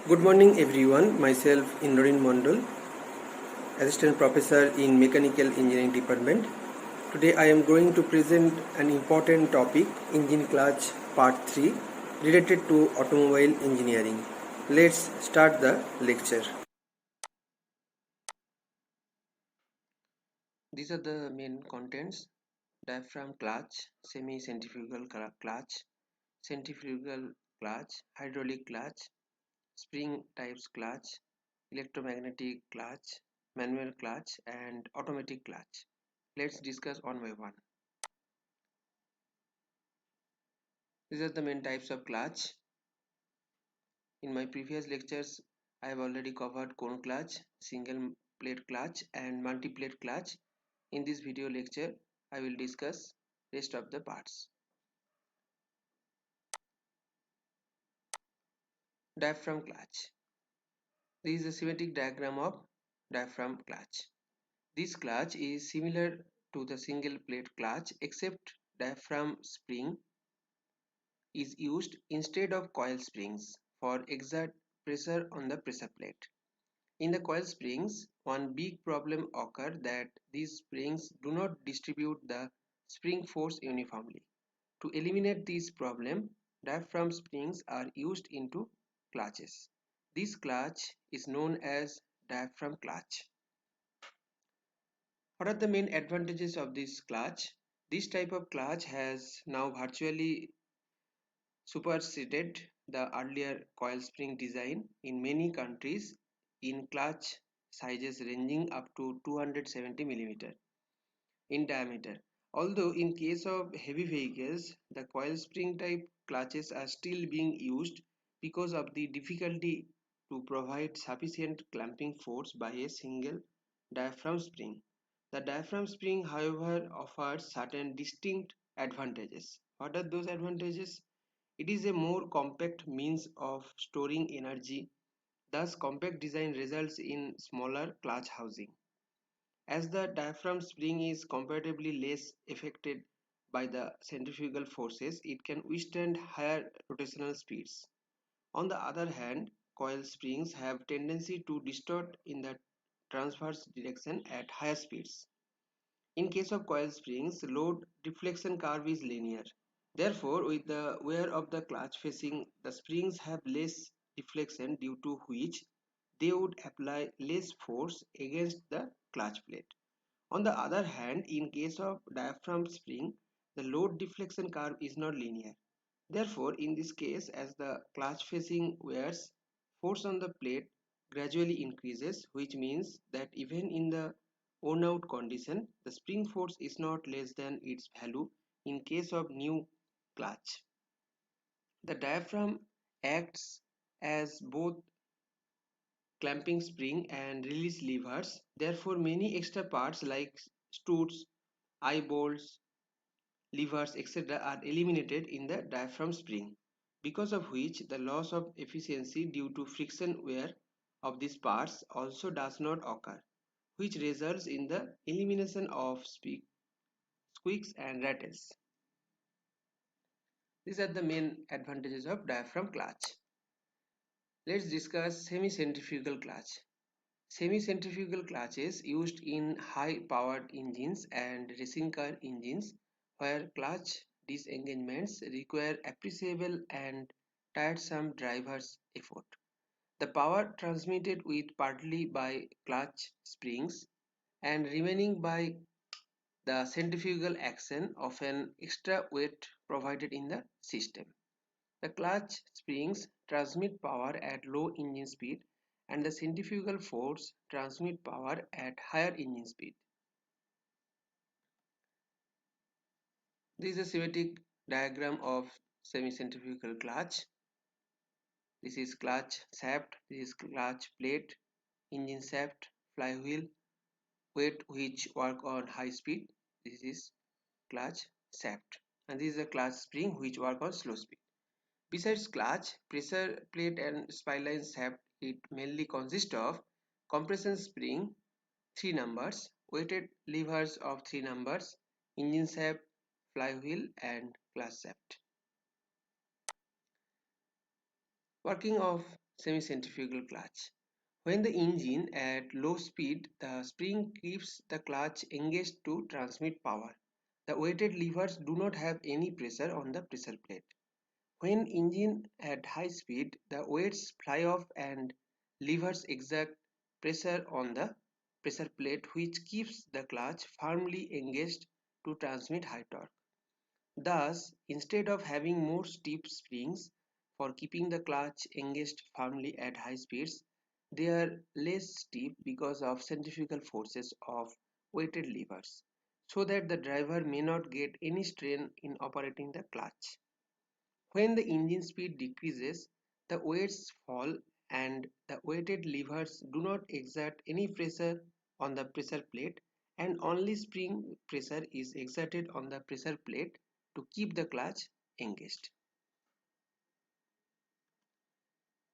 Good morning everyone, myself Indrorin Mondol, Assistant Professor in Mechanical Engineering Department. Today I am going to present an important topic, Engine Clutch Part 3, related to automobile engineering. Let's start the lecture. These are the main contents: diaphragm clutch, semi-centrifugal clutch, centrifugal clutch, hydraulic clutch, spring types clutch, electromagnetic clutch, manual clutch, and automatic clutch. Let's discuss one by one. These are the main types of clutch. In my previous lectures, I have already covered cone clutch, single plate clutch, and multi-plate clutch. In this video lecture, I will discuss rest of the parts. Diaphragm clutch. This is a schematic diagram of diaphragm clutch. This clutch is similar to the single plate clutch, except diaphragm spring is used instead of coil springs for exert pressure on the pressure plate. In the coil springs, one big problem occurs that these springs do not distribute the spring force uniformly. To eliminate this problem, diaphragm springs are used into clutches. This clutch is known as diaphragm clutch. What are the main advantages of this clutch? This type of clutch has now virtually superseded the earlier coil spring design in many countries in clutch sizes ranging up to 270 mm in diameter. Although in case of heavy vehicles, the coil spring type clutches are still being used because of the difficulty to provide sufficient clamping force by a single diaphragm spring. The diaphragm spring, however, offers certain distinct advantages. What are those advantages? It is a more compact means of storing energy. Thus, compact design results in smaller clutch housing. As the diaphragm spring is comparatively less affected by the centrifugal forces, it can withstand higher rotational speeds. On the other hand, coil springs have tendency to distort in the transverse direction at higher speeds. In case of coil springs, load deflection curve is linear. Therefore, with the wear of the clutch facing, the springs have less deflection, due to which they would apply less force against the clutch plate. On the other hand, in case of diaphragm spring, the load deflection curve is not linear. Therefore, in this case, as the clutch facing wears, force on the plate gradually increases, which means that even in the worn out condition, the spring force is not less than its value in case of new clutch. The diaphragm acts as both clamping spring and release levers. Therefore, many extra parts like struts, eye bolts, levers, etc. are eliminated in the diaphragm spring, because of which the loss of efficiency due to friction wear of these parts also does not occur, which results in the elimination of squeaks and rattles. These are the main advantages of diaphragm clutch. Let's discuss semi-centrifugal clutch. Semi-centrifugal clutches used in high-powered engines and racing car engines, where clutch disengagements require appreciable and tiresome driver's effort. The power transmitted with partly by clutch springs and remaining by the centrifugal action of an extra weight provided in the system. The clutch springs transmit power at low engine speed, and the centrifugal force transmit power at higher engine speed. This is a schematic diagram of semi-centrifugal clutch. This is clutch shaft, this is clutch plate, engine shaft, flywheel, weight which work on high speed. This is clutch shaft, and this is a clutch spring which work on slow speed. Besides clutch, pressure plate and spline shaft, it mainly consists of compression spring 3 numbers, weighted levers of 3 numbers, engine shaft, flywheel and clutch shaft. Working of semi-centrifugal clutch. When the engine at low speed, the spring keeps the clutch engaged to transmit power. The weighted levers do not have any pressure on the pressure plate. When engine at high speed, the weights fly off and levers exert pressure on the pressure plate, which keeps the clutch firmly engaged to transmit high torque. Thus, instead of having more stiff springs for keeping the clutch engaged firmly at high speeds, they are less stiff because of centrifugal forces of weighted levers, so that the driver may not get any strain in operating the clutch. When the engine speed decreases, the weights fall and the weighted levers do not exert any pressure on the pressure plate, and only spring pressure is exerted on the pressure plate to keep the clutch engaged.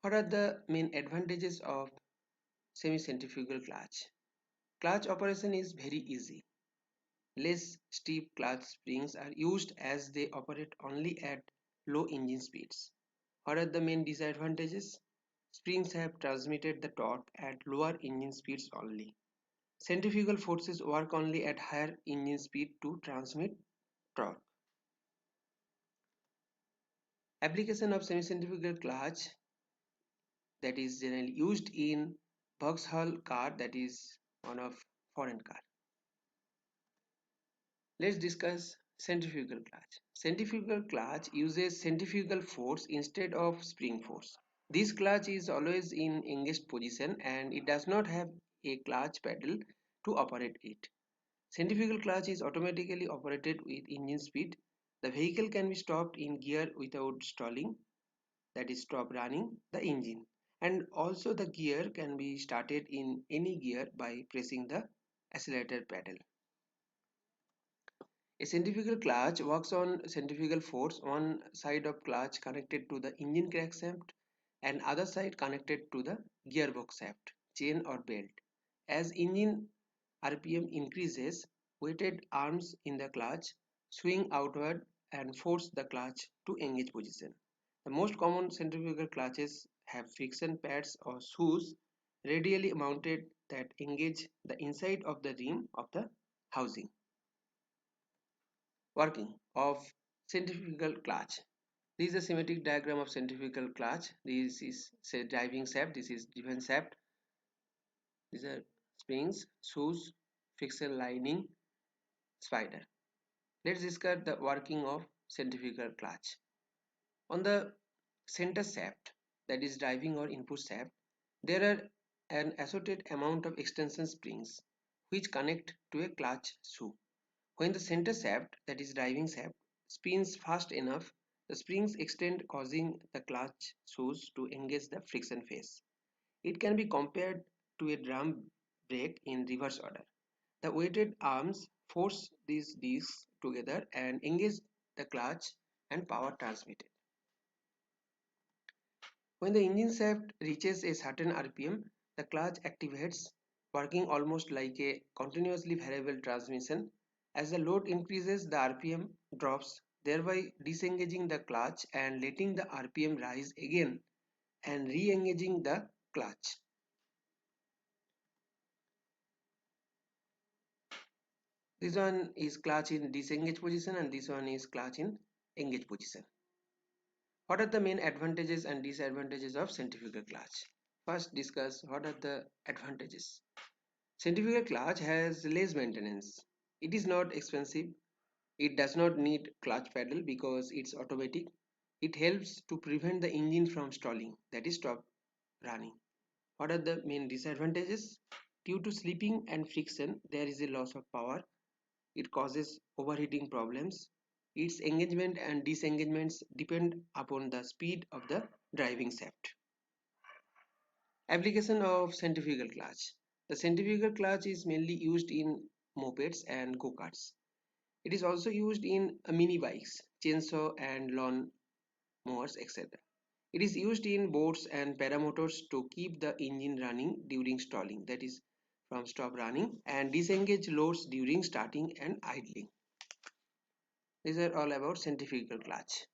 What are the main advantages of semi-centrifugal clutch? Clutch operation is very easy. Less steep clutch springs are used as they operate only at low engine speeds. What are the main disadvantages? Springs have transmitted the torque at lower engine speeds only. Centrifugal forces work only at higher engine speed to transmit torque. Application of semi-centrifugal clutch, that is generally used in Vauxhall car, that is one of foreign car. Let's discuss centrifugal clutch. Centrifugal clutch uses centrifugal force instead of spring force. This clutch is always in engaged position and it does not have a clutch pedal to operate it. Centrifugal clutch is automatically operated with engine speed. The vehicle can be stopped in gear without stalling, that is stop running the engine. And also the gear can be started in any gear by pressing the accelerator pedal. A centrifugal clutch works on centrifugal force, one side of clutch connected to the engine crankshaft and other side connected to the gearbox shaft, chain or belt. As engine RPM increases, weighted arms in the clutch swing outward and force the clutch to engage position. The most common centrifugal clutches have friction pads or shoes radially mounted that engage the inside of the rim of the housing. Working of centrifugal clutch. This is a schematic diagram of centrifugal clutch. This is say driving shaft. This is driven shaft. These are springs, shoes, friction lining, spider. Let's discuss the working of centrifugal clutch. On the center shaft, that is driving or input shaft, there are an assorted amount of extension springs which connect to a clutch shoe. When the center shaft, that is driving shaft, spins fast enough, the springs extend, causing the clutch shoes to engage the friction face. It can be compared to a drum brake in reverse order. The weighted arms force these discs together and engage the clutch and power transmitted. When the engine shaft reaches a certain RPM, the clutch activates, working almost like a continuously variable transmission. As the load increases, the RPM drops, thereby disengaging the clutch and letting the RPM rise again and re-engaging the clutch. This one is clutch in disengage position and this one is clutch in engage position. What are the main advantages and disadvantages of centrifugal clutch? First, discuss what are the advantages. Centrifugal clutch has less maintenance. It is not expensive. It does not need clutch pedal because it's automatic. It helps to prevent the engine from stalling, that is stop running. What are the main disadvantages? Due to slipping and friction, there is a loss of power. It causes overheating problems. Its engagement and disengagements depend upon the speed of the driving shaft. Application of centrifugal clutch. The centrifugal clutch is mainly used in mopeds and go-karts. It is also used in mini bikes, chainsaw and lawn mowers, etc. It is used in boats and paramotors to keep the engine running during stalling, that is from stop running, and disengage loads during starting and idling. These are all about centrifugal clutch.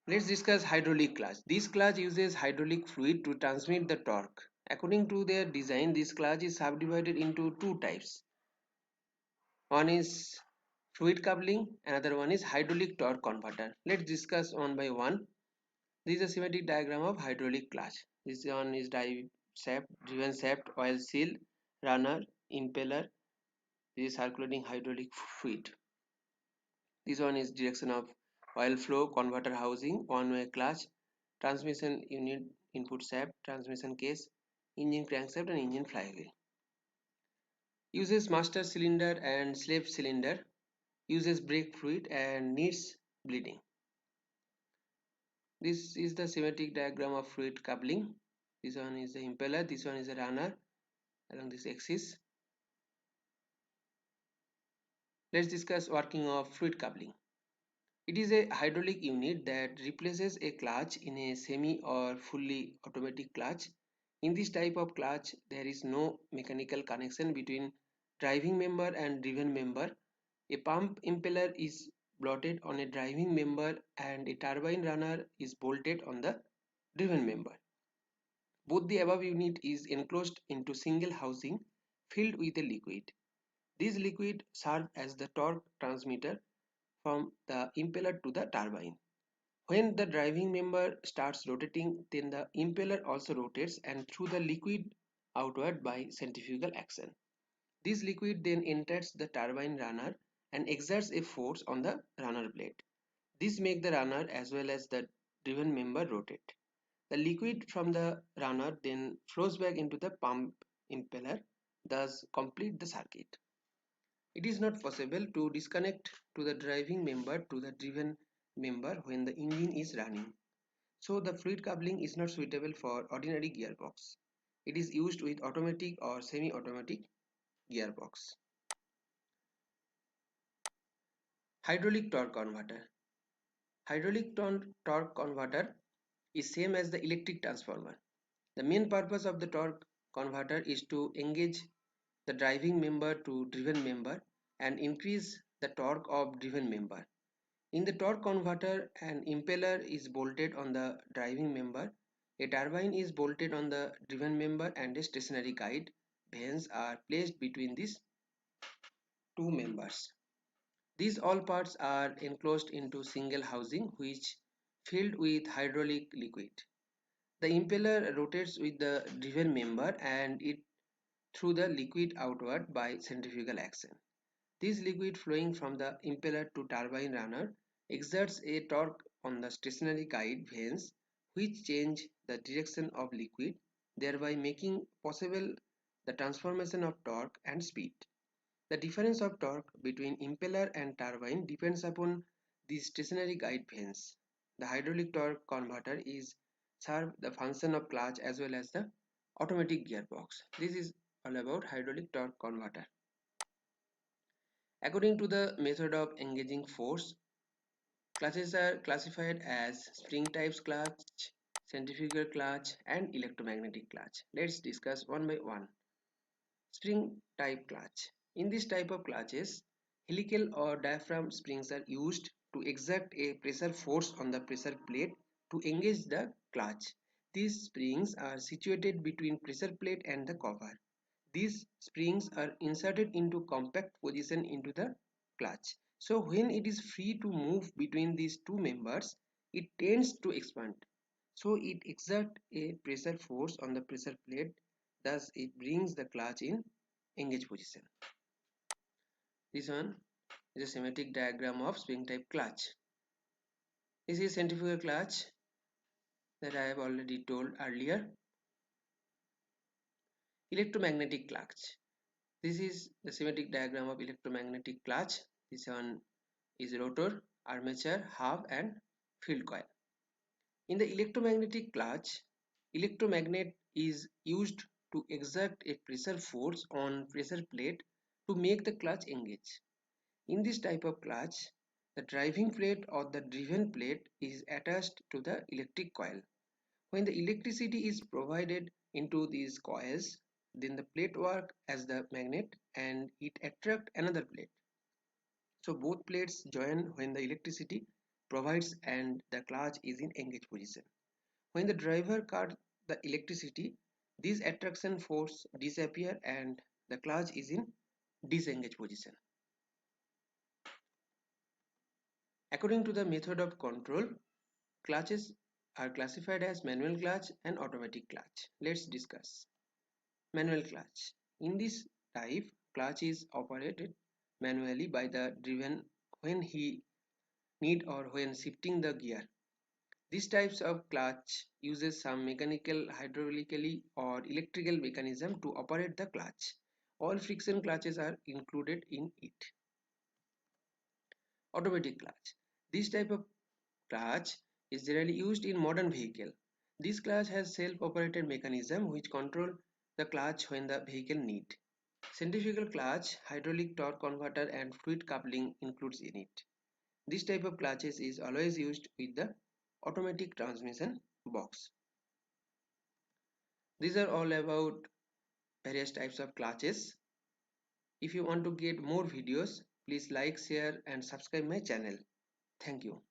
Let's discuss hydraulic clutch. This clutch uses hydraulic fluid to transmit the torque. According to their design, this clutch is subdivided into two types. One is fluid coupling, another one is hydraulic torque converter. Let's discuss one by one. This is a schematic diagram of hydraulic clutch. This one is drive shaft, driven shaft, oil seal, runner, impeller. This is circulating hydraulic fluid. This one is direction of oil flow, converter housing, one-way clutch, transmission unit, input shaft, transmission case, engine crankshaft and engine flywheel. Uses master cylinder and slave cylinder, uses brake fluid and needs bleeding. This is the schematic diagram of fluid coupling. This one is the impeller, this one is a runner along this axis. Let's discuss working of fluid coupling. It is a hydraulic unit that replaces a clutch in a semi or fully automatic clutch. In this type of clutch, there is no mechanical connection between driving member and driven member. A pump impeller is bolted on a driving member and a turbine runner is bolted on the driven member. Both the above unit is enclosed into single housing filled with a liquid. This liquid serves as the torque transmitter from the impeller to the turbine. When the driving member starts rotating, then the impeller also rotates and through the liquid outward by centrifugal action. This liquid then enters the turbine runner and exerts a force on the runner blade. This makes the runner as well as the driven member rotate. The liquid from the runner then flows back into the pump impeller, thus complete the circuit. It is not possible to disconnect to the driving member to the driven member when the engine is running. So the fluid coupling is not suitable for ordinary gearbox. It is used with automatic or semi-automatic gearbox. Hydraulic torque converter. Hydraulic torque converter is same as the electric transformer. The main purpose of the torque converter is to engage the driving member to driven member and increase the torque of driven member. In the torque converter, an impeller is bolted on the driving member, a turbine is bolted on the driven member and a stationary guide vanes are placed between these two members. These all parts are enclosed into single housing which filled with hydraulic liquid. The impeller rotates with the driven member and it through the liquid outward by centrifugal action. This liquid flowing from the impeller to turbine runner exerts a torque on the stationary guide vanes which change the direction of liquid, thereby making possible the transformation of torque and speed. The difference of torque between impeller and turbine depends upon the stationary guide vanes. The hydraulic torque converter is serve the function of clutch as well as the automatic gearbox. This is all about hydraulic torque converter. According to the method of engaging force, clutches are classified as spring types clutch, centrifugal clutch and electromagnetic clutch. Let's discuss one by one. Spring type clutch. In this type of clutches, helical or diaphragm springs are used to exert a pressure force on the pressure plate to engage the clutch. These springs are situated between pressure plate and the cover. These springs are inserted into compact position into the clutch. So when it is free to move between these two members, it tends to expand. So it exerts a pressure force on the pressure plate, thus it brings the clutch in engage position. This one is a schematic diagram of spring type clutch. This is centrifugal clutch that I have already told earlier. Electromagnetic clutch. This is the schematic diagram of electromagnetic clutch. This one is rotor, armature, hub and field coil. In the electromagnetic clutch, electromagnet is used to exert a pressure force on pressure plate to make the clutch engage. In this type of clutch, the driving plate or the driven plate is attached to the electric coil. When the electricity is provided into these coils, then the plate work as the magnet and it attract another plate. So both plates join when the electricity provides and the clutch is in engage position. When the driver cuts the electricity, this attraction force disappear and the clutch is in disengage position. According to the method of control, clutches are classified as manual clutch and automatic clutch. Let's discuss. Manual clutch. In this type, clutch is operated manually by the driven when he need or when shifting the gear. These types of clutch uses some mechanical, hydraulically or electrical mechanism to operate the clutch. All friction clutches are included in it. Automatic clutch. This type of clutch is generally used in modern vehicle. This clutch has self-operated mechanism which control the clutch when the vehicle need. Centrifugal clutch, hydraulic torque converter and fluid coupling includes in it. This type of clutches is always used with the automatic transmission box. These are all about various types of clutches. If you want to get more videos, please like, share and subscribe my channel. Thank you.